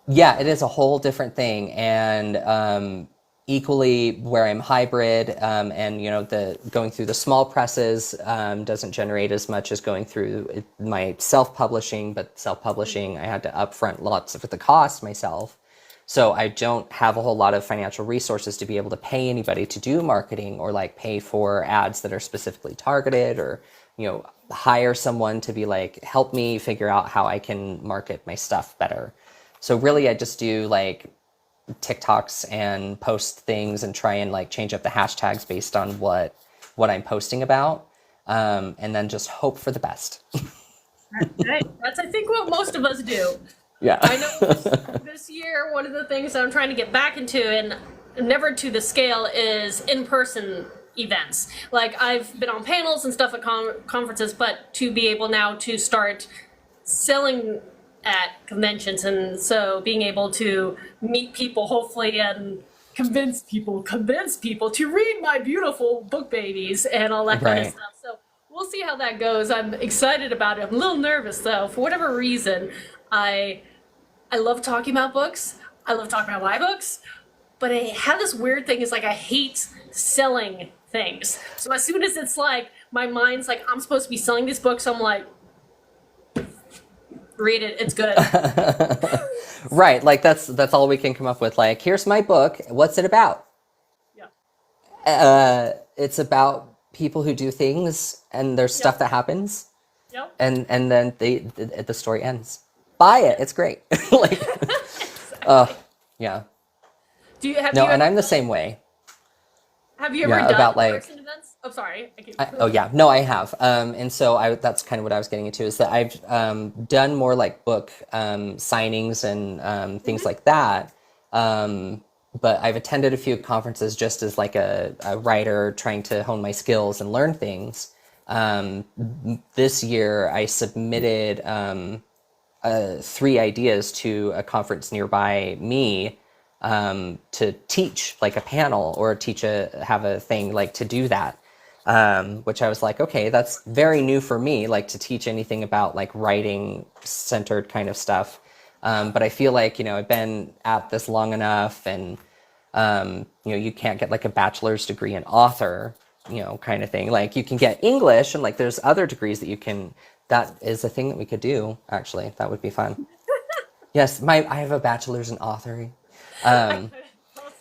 Yeah, it is a whole different thing. And equally, where I'm hybrid, and the going through the small presses doesn't generate as much as going through my self-publishing. But self-publishing, I had to upfront lots of the cost myself. So I don't have a whole lot of financial resources to be able to pay anybody to do marketing, or like pay for ads that are specifically targeted, or, hire someone to be like, help me figure out how I can market my stuff better. So really I just do like TikToks and post things and try and like change up the hashtags based on what I'm posting about. And then just hope for the best. Right. That's, I think, what most of us do. Yeah. I know this year, one of the things I'm trying to get back into, and never to the scale, is in-person events. Like, I've been on panels and stuff at conferences, but to be able now to start selling at conventions, and so being able to meet people, hopefully, and convince people to read my beautiful book babies and all that kind of stuff. So we'll see how that goes. I'm excited about it. I'm a little nervous, though. For whatever reason, I love talking about books. I love talking about my books, but I have this weird thing. Is like, I hate selling things. So as soon as it's like, my mind's like, I'm supposed to be selling this book, so I'm like, read it, it's good. Right, like that's all we can come up with. Like, here's my book. What's it about? Yeah. It's about people who do things, and there's stuff that happens. Yep. And then the story ends. Buy it. It's great. Like, exactly. Yeah. Do you have? No, do you and ever, I'm the same way. Have you ever done about, like, in-person events? Oh, sorry. No, I have. And so that's kind of what I was getting into, is that I've done more like book signings and things like that. But I've attended a few conferences just as like a writer trying to hone my skills and learn things. This year I submitted 3 ideas to a conference nearby me, to teach like a panel, or have a thing like to do that. which I was like, okay, that's very new for me, like to teach anything about like writing centered kind of stuff. But I feel like, I've been at this long enough, and, you can't get like a bachelor's degree in author, kind of thing. Like you can get English, and like there's other degrees that is a thing that we could do, actually. That would be fun. Yes, I have a bachelor's in authoring. Um,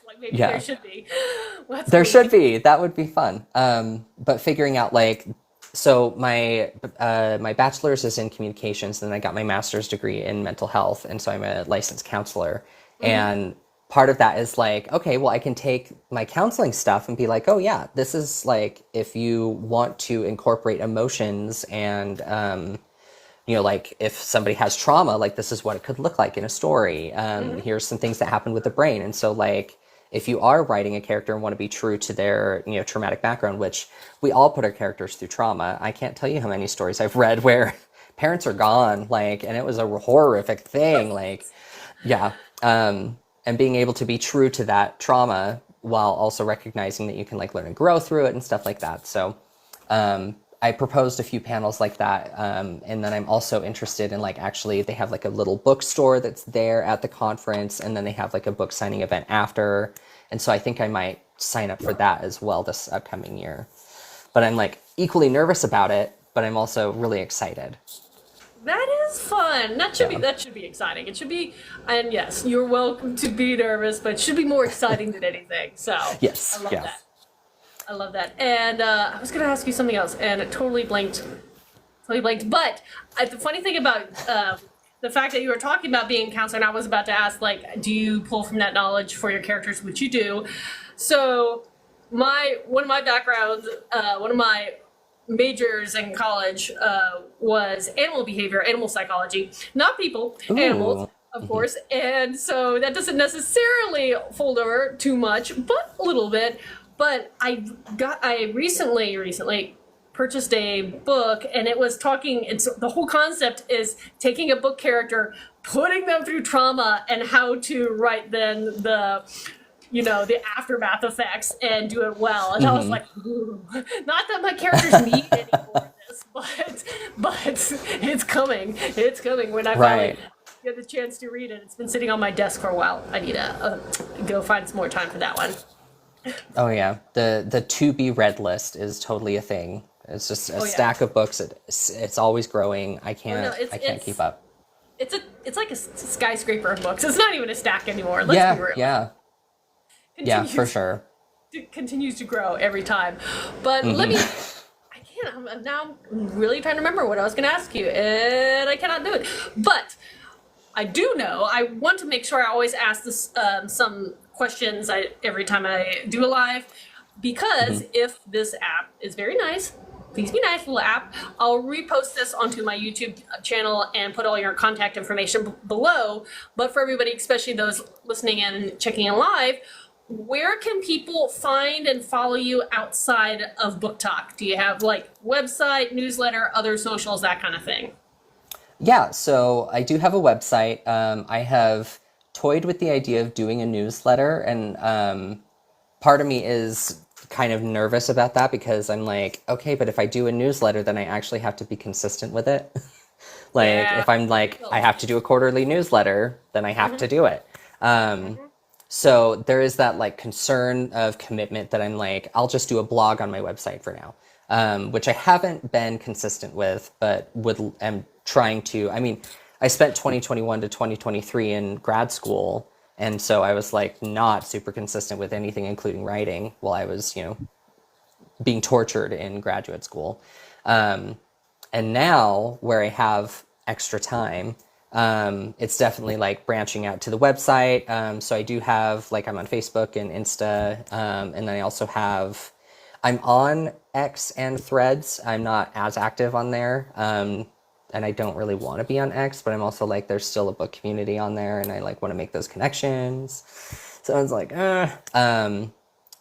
Like maybe yeah. there should be. Well, that's There should amazing. be. That would be fun. But figuring out like, so my bachelor's is in communications, and then I got my master's degree in mental health, and so I'm a licensed counselor. And part of that is like, okay, well, I can take my counseling stuff and be like, oh yeah, this is like if you want to incorporate emotions and like if somebody has trauma, like this is what it could look like in a story. Here's some things that happen with the brain. And so like, if you are writing a character and want to be true to their, traumatic background, which we all put our characters through trauma. I can't tell you how many stories I've read where parents are gone, like, and it was a horrific thing. Like, yeah. And being able to be true to that trauma while also recognizing that you can like learn and grow through it and stuff like that. So, I proposed a few panels like that. And then I'm also interested in like, actually they have like a little bookstore that's there at the conference, and then they have like a book signing event after. And so I think I might sign up for that as well this upcoming year. But I'm like equally nervous about it, but I'm also really excited. That is fun. Yeah. That should be exciting. It should be, and yes, you're welcome to be nervous, but it should be more exciting than anything. So I Yes. love Yeah. that. I love that. And I was going to ask you something else, and it totally blanked. Totally blanked. But the funny thing about the fact that you were talking about being a counselor, and I was about to ask, like, do you pull from that knowledge for your characters, which you do? So one of my backgrounds, one of my majors in college was animal behavior, animal psychology, not people, animals, Ooh. of course. And so that doesn't necessarily fold over too much, but a little bit. But I recently purchased a book, and it was it's the whole concept is taking a book character, putting them through trauma, and how to write then the aftermath effects and do it well. And I was like, ooh, not that my characters need any more of this, but it's coming. It's coming when I finally Right. get the chance to read it. It's been sitting on my desk for a while. I need to go find some more time for that one. Oh yeah. The to be read list is totally a thing. It's just a Oh yeah. stack of books. It's always growing. I Oh no, can't I can't keep up. it's like a skyscraper of books. It's not even a stack anymore. Let's be Yeah, real. yeah. Yeah, for sure. It continues to grow every time. But let me. I can't. I'm really trying to remember what I was going to ask you, and I cannot do it. But I do know. I want to make sure I always ask this some questions every time I do a live, because if this app is very nice. Please be nice, little app. I'll repost this onto my YouTube channel and put all your contact information below. But for everybody, especially those listening and checking in live, where can people find and follow you outside of Book Talk? Do you have like website, newsletter, other socials, that kind of thing? Yeah, so I do have a website. I have toyed with the idea of doing a newsletter, and part of me is kind of nervous about that because I'm like, okay, but if I do a newsletter, then I actually have to be consistent with it. Like, Yeah. if I'm like, I have to do a quarterly newsletter, then I have to do it. So there is that like concern of commitment that I'm like, I'll just do a blog on my website for now, which I haven't been consistent with, but am trying to. I mean, I spent 2021 to 2023 in grad school, and so I was like not super consistent with anything, including writing, while I was, being tortured in graduate school. And now, where I have extra time, it's definitely like branching out to the website. So I do have, like, I'm on Facebook and Insta, and then I also I'm on X and Threads. I'm not as active on there, and I don't really want to be on X, but I'm also like, there's still a book community on there, and I like want to make those connections. So I was like,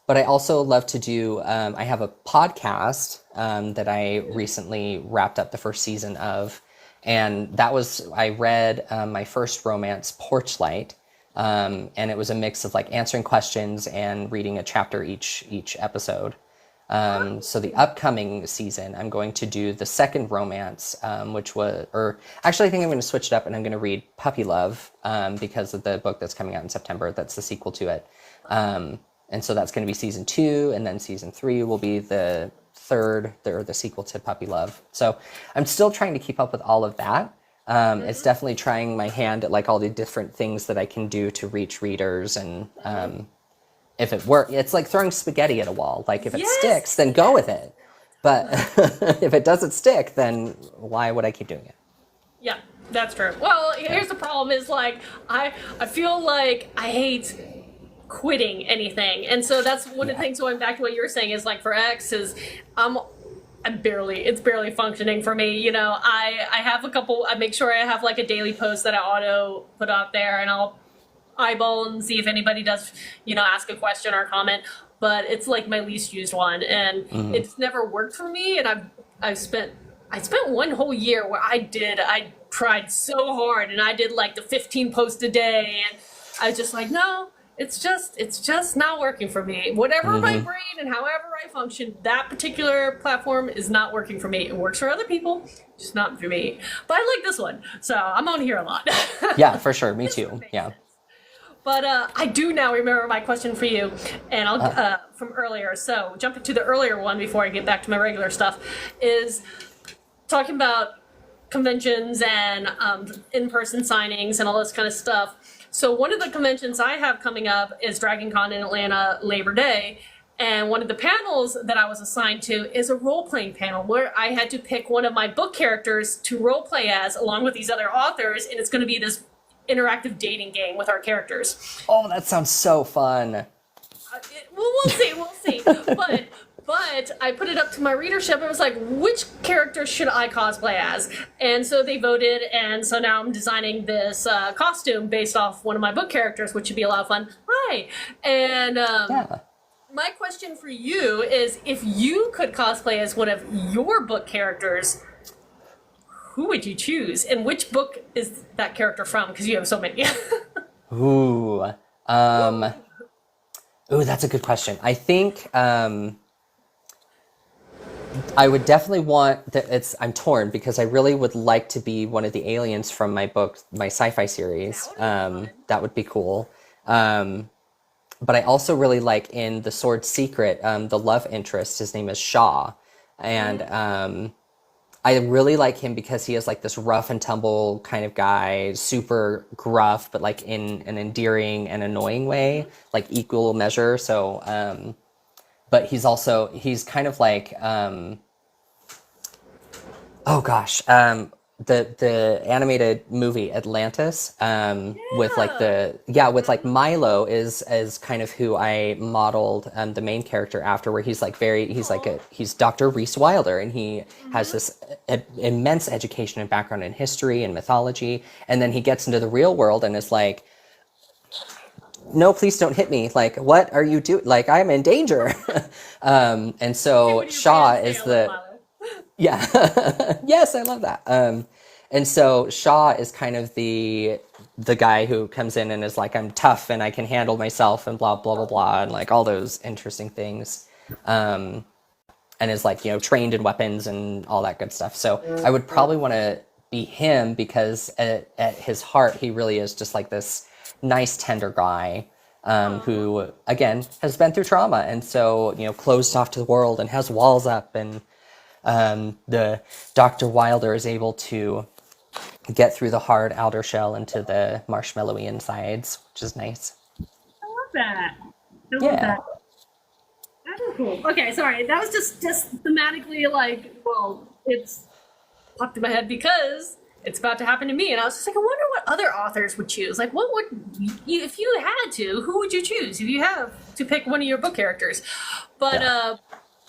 But I also love to do, I have a podcast that I recently wrapped up the first season of. And I read my first romance, Porchlight. And it was a mix of like answering questions and reading a chapter each episode. So the upcoming season, I'm going to do the second romance, which was, or actually, I think I'm going to switch it up and I'm going to read Puppy Love because of the book that's coming out in September. That's the sequel to it. And so that's going to be season 2, and then season 3 will be the third, or the sequel to Puppy Love. So I'm still trying to keep up with all of that. It's definitely trying my hand at like all the different things that I can do to reach readers, and if it works, it's like throwing spaghetti at a wall. Like if it sticks, then go with it. But if it doesn't stick, then why would I keep doing it? Yeah, that's true. Well, here's the problem is like, I feel like I hate quitting anything. And so that's one of the things, going back to what you were saying, is like for X is it's barely functioning for me. You know, I have I make sure I have like a daily post that I auto put out there, and I'll eyeball and see if anybody does, ask a question or comment. But it's like my least used one, and it's never worked for me. And I spent one whole year where I tried so hard, and I did like the 15 posts a day, and I was just like, no, it's just not working for me. Whatever my brain and however I function, that particular platform is not working for me. It works for other people, just not for me. But I like this one, so I'm on here a lot. Yeah, for sure. Me too. Yeah. But I do now remember my question for you, and I'll from earlier. So jumping to the earlier one before I get back to my regular stuff, is talking about conventions and in-person signings and all this kind of stuff. So one of the conventions I have coming up is Dragon Con in Atlanta, Labor Day. And one of the panels that I was assigned to is a role-playing panel where I had to pick one of my book characters to role-play as, along with these other authors, and it's going to be this interactive dating game with our characters. Oh, that sounds so fun. We'll see. But I put it up to my readership and was like, which character should I cosplay as? And so they voted, and so now I'm designing this costume based off one of my book characters, which should be a lot of fun. Hi. And my question for you is, if you could cosplay as one of your book characters, who would you choose? And which book is that character from? Because you have so many. Ooh, that's a good question. I think I would definitely want I'm torn because I really would like to be one of the aliens from my book, my sci-fi series. That would be cool. But I also really like in The Sword Secret, the love interest, his name is Shaw. And I really like him because he is like this rough and tumble kind of guy, super gruff, but like in an endearing and annoying way, like equal measure. So, but he's kind of like, the animated movie Atlantis, with like Milo is kind of who I modeled the main character after, where he's Dr. Reese Wilder, and he has this immense education and background in history and mythology, and then he gets into the real world and is like, no, please don't hit me. Like, what are you doing? Like, I'm in danger. And so Shaw is yeah. Yes, I love that. And so Shaw is kind of the guy who comes in and is like, I'm tough and I can handle myself and blah, blah, blah, blah, and like all those interesting things. And is like, trained in weapons and all that good stuff. So I would probably want to be him because at his heart, he really is just like this nice, tender guy, who, again, has been through trauma. And so, closed off to the world and has walls up, and the Dr. Wilder is able to get through the hard outer shell into the marshmallowy insides, which is nice. I love that. That is cool. Okay, sorry. That was just thematically like, well, it's popped in my head because it's about to happen to me. And I was just like, I wonder what other authors would choose. Like, what would you, if you had to, who would you choose if you have to pick one of your book characters? But,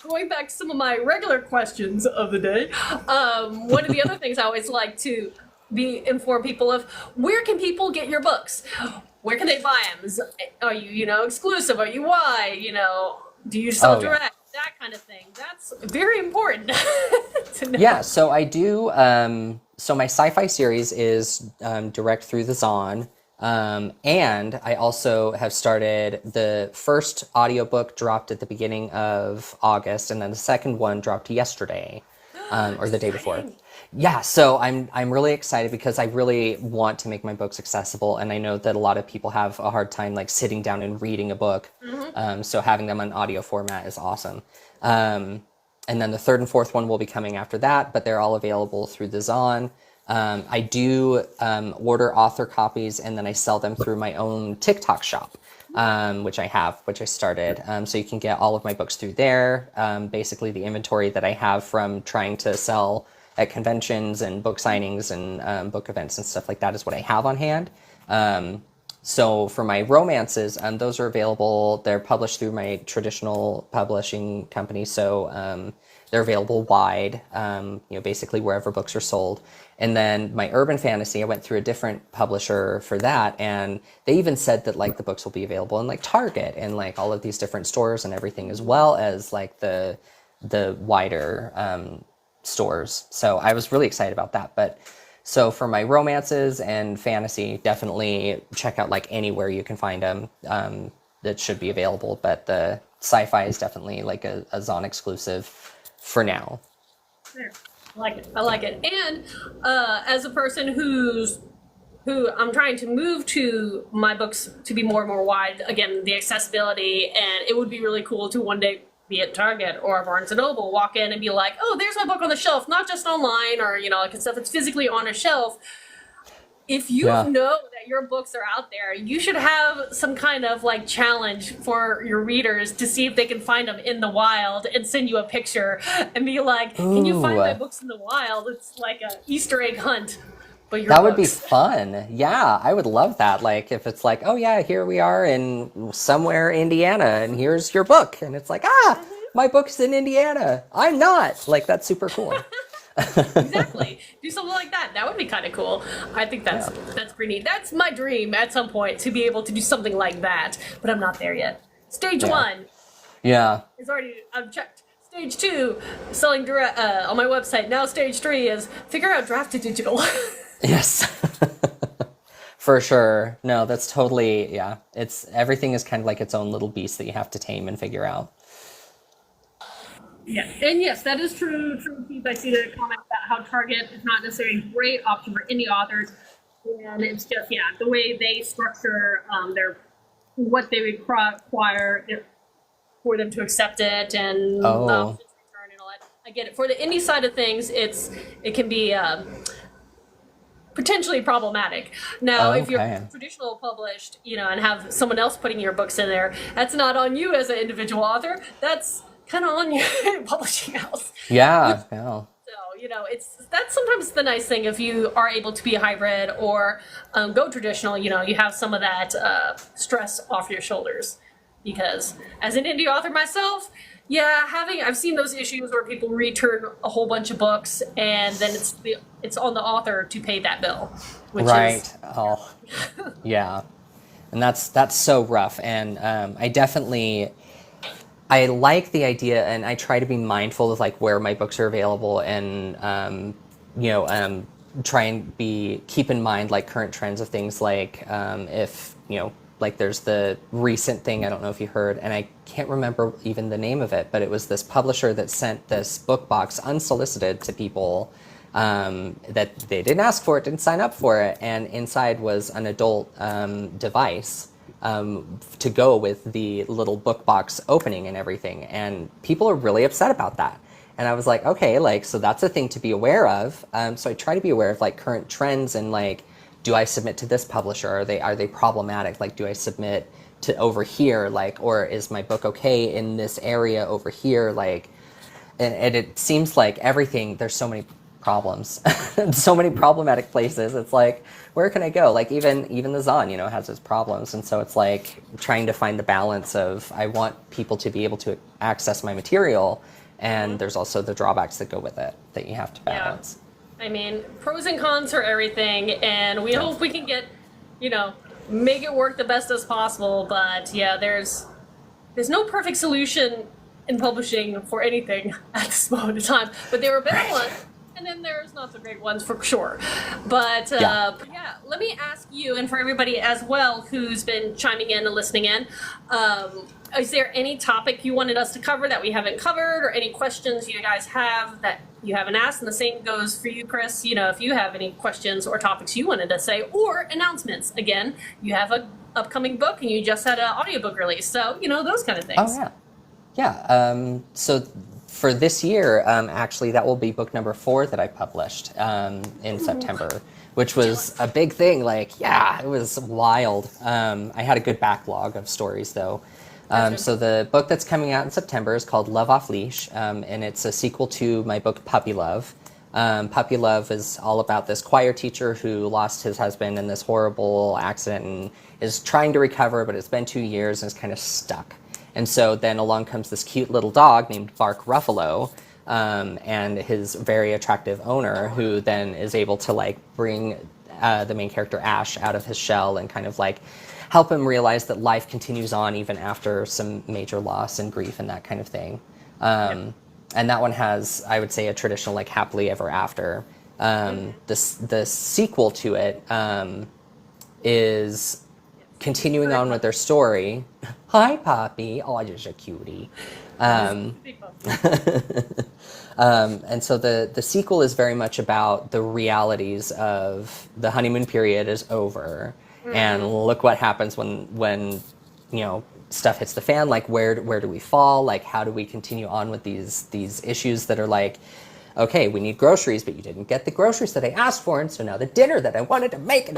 going back to some of my regular questions of the day, one of the other things I always like to inform people of, where can people get your books? Where can they buy them? Are you, exclusive? Are you why? Do you sell direct? That kind of thing. That's very important to know. Yeah, so I do. So my sci-fi series is direct through the Zon. And I also have started the first audiobook dropped at the beginning of August, and then the second one dropped yesterday, or the day before. Exciting. Yeah, so I'm really excited because I really want to make my books accessible, and I know that a lot of people have a hard time like sitting down and reading a book. So having them on audio format is awesome. And then the third and fourth one will be coming after that, but they're all available through the Zon. I do order author copies, and then I sell them through my own TikTok shop, which I started. So you can get all of my books through there. Basically, the inventory that I have from trying to sell at conventions and book signings and book events and stuff like that is what I have on hand. So for my romances, those are available. They're published through my traditional publishing company, so they're available wide, basically wherever books are sold. And then my urban fantasy, I went through a different publisher for that, and they even said that like the books will be available in like Target and like all of these different stores and everything, as well as like the wider stores. So I was really excited about that. But so for my romances and fantasy, definitely check out like anywhere you can find them. That should be available. But the sci-fi is definitely like a Zon exclusive for now. There. I like it. And as a person who I'm trying to move to my books to be more and more wide, again, the accessibility, and it would be really cool to one day be at Target or Barnes & Noble, walk in and be like, oh, there's my book on the shelf, not just online or, like stuff, it's physically on a shelf. If you know that your books are out there, you should have some kind of like challenge for your readers to see if they can find them in the wild and send you a picture and be like, can you find my books in the wild? It's like an Easter egg hunt. But your That books. would be fun. Yeah, I would love that. Like if it's like, oh yeah, here we are in somewhere Indiana and here's your book. And it's like, my book's in Indiana. I'm not. Like that's super cool. Exactly. Do something like that. That would be kind of cool. I think that's pretty neat. That's my dream at some point, to be able to do something like that. But I'm not there yet. Stage 1 is already, I've checked. Stage 2, selling direct on my website. Now stage 3 is figure out draft to digital. Yes. For sure. No, that's totally, everything is kind of like its own little beast that you have to tame and figure out. Yeah, and yes, that is true. Keith, I see the comment about how Target is not necessarily a great option for indie authors, and it's just the way they structure their what they require for them to accept it and return and all that. I get it. For the indie side of things, it can be potentially problematic. Now, if you're traditional published, and have someone else putting your books in there, that's not on you as an individual author. That's kind of on your publishing house. Yeah. So, that's sometimes the nice thing if you are able to be a hybrid or go traditional, you have some of that stress off your shoulders. Because as an indie author myself, I've seen those issues where people return a whole bunch of books and then it's on the author to pay that bill. Which is, yeah. And that's so rough. And I like the idea, and I try to be mindful of like where my books are available, and try and keep in mind like current trends of things like if like there's the recent thing, I don't know if you heard, and I can't remember even the name of it, but it was this publisher that sent this book box unsolicited to people that they didn't ask for it, didn't sign up for it, and inside was an adult device to go with the little book box opening and everything. And people are really upset about that. And I was like, okay, like, so that's a thing to be aware of. So I try to be aware of like current trends and like, do I submit to this publisher? Are they problematic? Like, do I submit to over here? Like, or is my book okay in this area over here? Like, and it seems like everything, there's so many problems, so many problematic places. It's like, where can I go? Like even the Zon, has its problems. And so it's like trying to find the balance of, I want people to be able to access my material. And there's also the drawbacks that go with it that you have to balance. I mean, pros and cons for everything. And we hope we can get, make it work the best as possible. But there's no perfect solution in publishing for anything at this moment in time. But there are better ones. And then there's not so great ones for sure. But yeah, let me ask you, and for everybody as well who's been chiming in and listening in, is there any topic you wanted us to cover that we haven't covered, or any questions you guys have that you haven't asked? And the same goes for you, Chris. You know, if you have any questions or topics you wanted to say, or announcements. Again, you have an upcoming book and you just had an audiobook release. So, you know, those kind of things. Oh, yeah. Yeah. So for this year, actually, that will be book number 4 that I published in September, which was a big thing. Like, yeah, it was wild. I had a good backlog of stories, though. So the book that's coming out in September is called Love Off Leash, and it's a sequel to my book Puppy Love. Puppy Love is all about this choir teacher who lost his husband in this horrible accident and is trying to recover, but it's been 2 years and is kind of stuck. And so then along comes this cute little dog named Bark Ruffalo, and his very attractive owner, who then is able to like bring the main character Ash out of his shell and kind of like help him realize that life continues on even after some major loss and grief and that kind of thing. And that one has, I would say, a traditional like happily ever after. The sequel to it is continuing on with their story. Hi, Poppy. Oh, you're a cutie. And so the sequel is very much about the realities of the honeymoon period is over. And look what happens when you know, stuff hits the fan. Like, where do we fall? Like, how do we continue on with these issues that are like, okay, we need groceries, but you didn't get the groceries that I asked for, and so now the dinner that I wanted to make,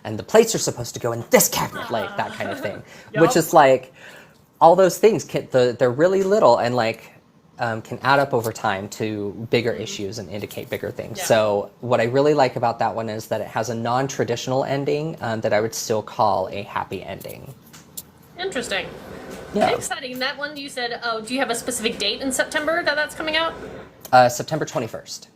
and the plates are supposed to go in this cabinet, like that kind of thing. Which is like, all those things, they're really little and like can add up over time to bigger issues and indicate bigger things. So what I really like about that one is that it has a non-traditional ending that I would still call a happy ending. Interesting. Yeah. Exciting. That one you said, do you have a specific date in September that's coming out? September 21st.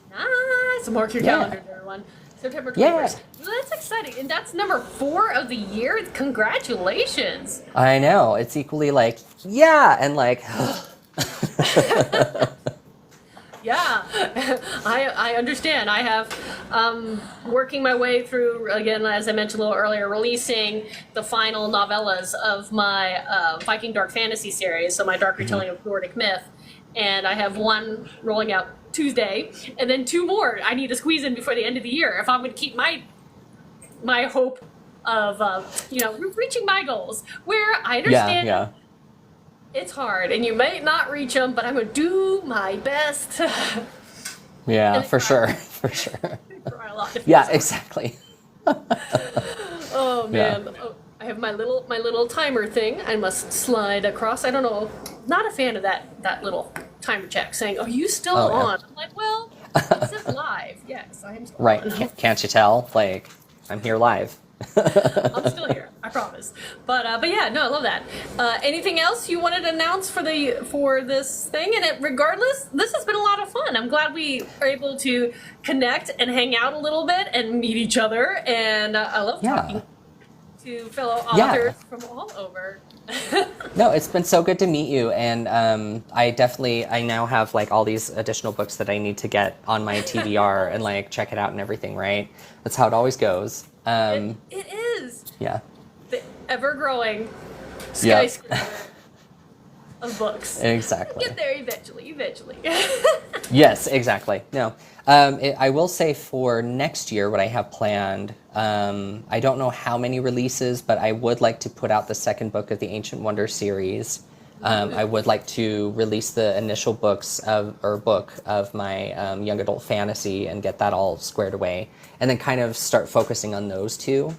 Nice. Mark your calendar there, everyone. September 21st. Yeah. Well, that's exciting. And that's number 4 of the year. Congratulations. I know. It's equally like, yeah, and like, yeah, I understand. I have working my way through, again, as I mentioned a little earlier, releasing the final novellas of my Viking Dark Fantasy series, so my dark retelling of Nordic myth. And I have one rolling out Tuesday, and then 2 more I need to squeeze in before the end of the year if I'm going to keep my hope of, you know, reaching my goals, where I understand it's hard, and you may not reach them, but I'm going to do my best. Yeah, for sure. Try a lot. Yeah, exactly. Oh, man. Yeah. Oh, I have my little timer thing I must slide across. I don't know. Not a fan of that little timer check saying, "Oh, you still on?" I'm like, well, it says live. Yes, I am still on. Can't you tell? Like, I'm here live. I'm still here. I promise. But yeah, no, I love that. Anything else you wanted to announce for this thing? And regardless, this has been a lot of fun. I'm glad we are able to connect and hang out a little bit and meet each other. And I love talking to fellow authors from all over. No, it's been so good to meet you, and I now have like all these additional books that I need to get on my TBR and like check it out and everything, right? That's how it always goes. It is. Yeah. The ever-growing skyscraper of books. Exactly. Get there eventually. Yes, exactly. No. I will say for next year, what I have planned, I don't know how many releases, but I would like to put out the second book of the Ancient Wonder series. I would like to release the initial book of my young adult fantasy and get that all squared away, and then kind of start focusing on those 2.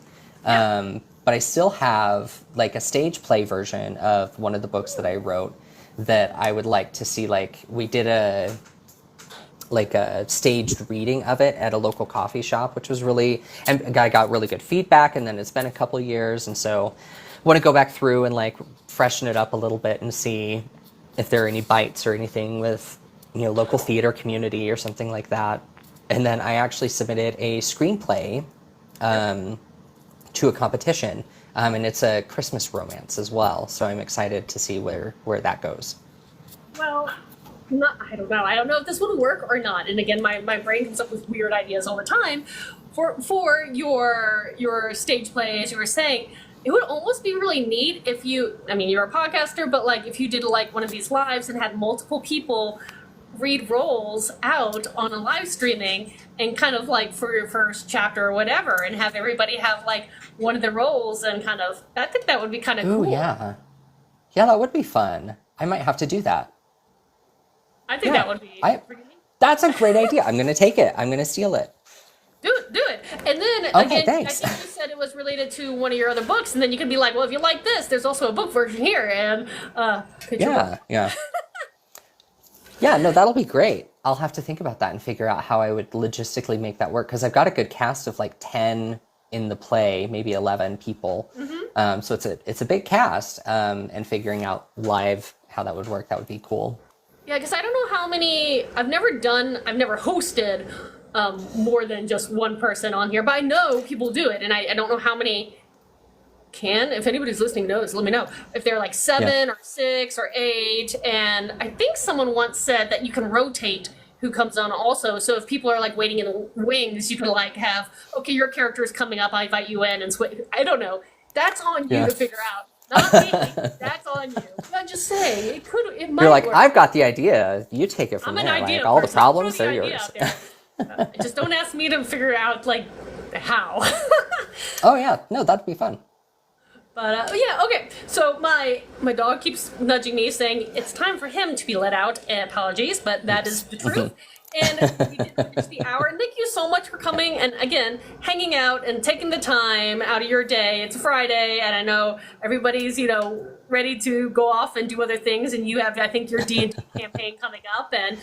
But I still have like a stage play version of one of the books that I wrote that I would like to see. Like, we did a staged reading of it at a local coffee shop, which was and I got really good feedback, and then it's been a couple years, and so I want to go back through and like freshen it up a little bit and see if there are any bites or anything with, you know, local theater community or something like that. And then I actually submitted a screenplay to a competition, and it's a Christmas romance as well, so I'm excited to see where that goes. Well, not, I don't know. I don't know if this would work or not. And again, my brain comes up with weird ideas all the time. For your stage play, as you were saying, it would almost be really neat if you, I mean, you're a podcaster, but like if you did like one of these lives and had multiple people read roles out on a live streaming and kind of like for your first chapter or whatever, and have everybody have like one of the roles and kind of, I think that would be kind of cool. Yeah. Yeah, that would be fun. I might have to do that. I think that would be pretty neat. That's a great idea. I'm going to take it. I'm going to steal it. Do it. And then, Okay, again, thanks. I think you said it was related to one of your other books, and then you can be like, well, if you like this, there's also a book version here, and Yeah. Yeah, no, that'll be great. I'll have to think about that and figure out how I would logistically make that work, because I've got a good cast of like 10 in the play, maybe 11 people. Mm-hmm. So it's a big cast, and figuring out live how that would work, that would be cool. Yeah, because I don't know how many, I've never hosted more than just one person on here, but I know people do it, and I don't know how many can. If anybody's listening knows, let me know. If they're like 7 or 6 or 8, and I think someone once said that you can rotate who comes on also, so if people are like waiting in the wings, you can like have, okay, your character is coming up, I invite you in, and I don't know. That's on you to figure out. Not me. That's on you. I'm just saying, it might You're like, work. I've got the idea. You take it from I'm there. an idea Like, all the person. problems Throw are the idea yours. out there. Just don't ask me to figure out like how. Oh yeah, no, that'd be fun. But yeah, okay. So my dog keeps nudging me, saying it's time for him to be let out. Apologies, but that is the truth. And we did finish the hour. And thank you so much for coming and again hanging out and taking the time out of your day. It's a Friday, and I know everybody's ready to go off and do other things. And you have, I think, your D&D campaign coming up, and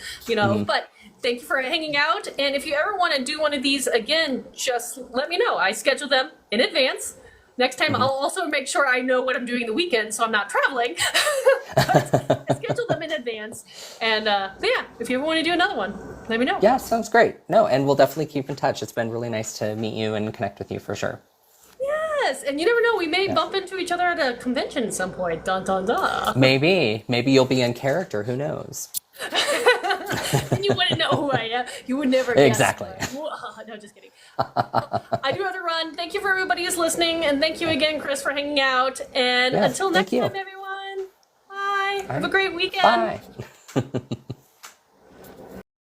but. Thank you for hanging out. And if you ever want to do one of these again, just let me know. I schedule them in advance. Next time, I'll also make sure I know what I'm doing the weekend, so I'm not traveling. But I schedule them in advance. And yeah, if you ever want to do another one, let me know. Yeah, sounds great. No, and we'll definitely keep in touch. It's been really nice to meet you and connect with you for sure. Yes, and you never know. We may bump into each other at a convention at some point. Dun, dun, dun. Maybe you'll be in character. Who knows? And you wouldn't know who I am. You would never guess. Exactly. No, just kidding. I do have to run. Thank you for everybody who's listening, and thank you again, Chris, for hanging out. And until next time, everyone, bye. Have a great weekend. Bye.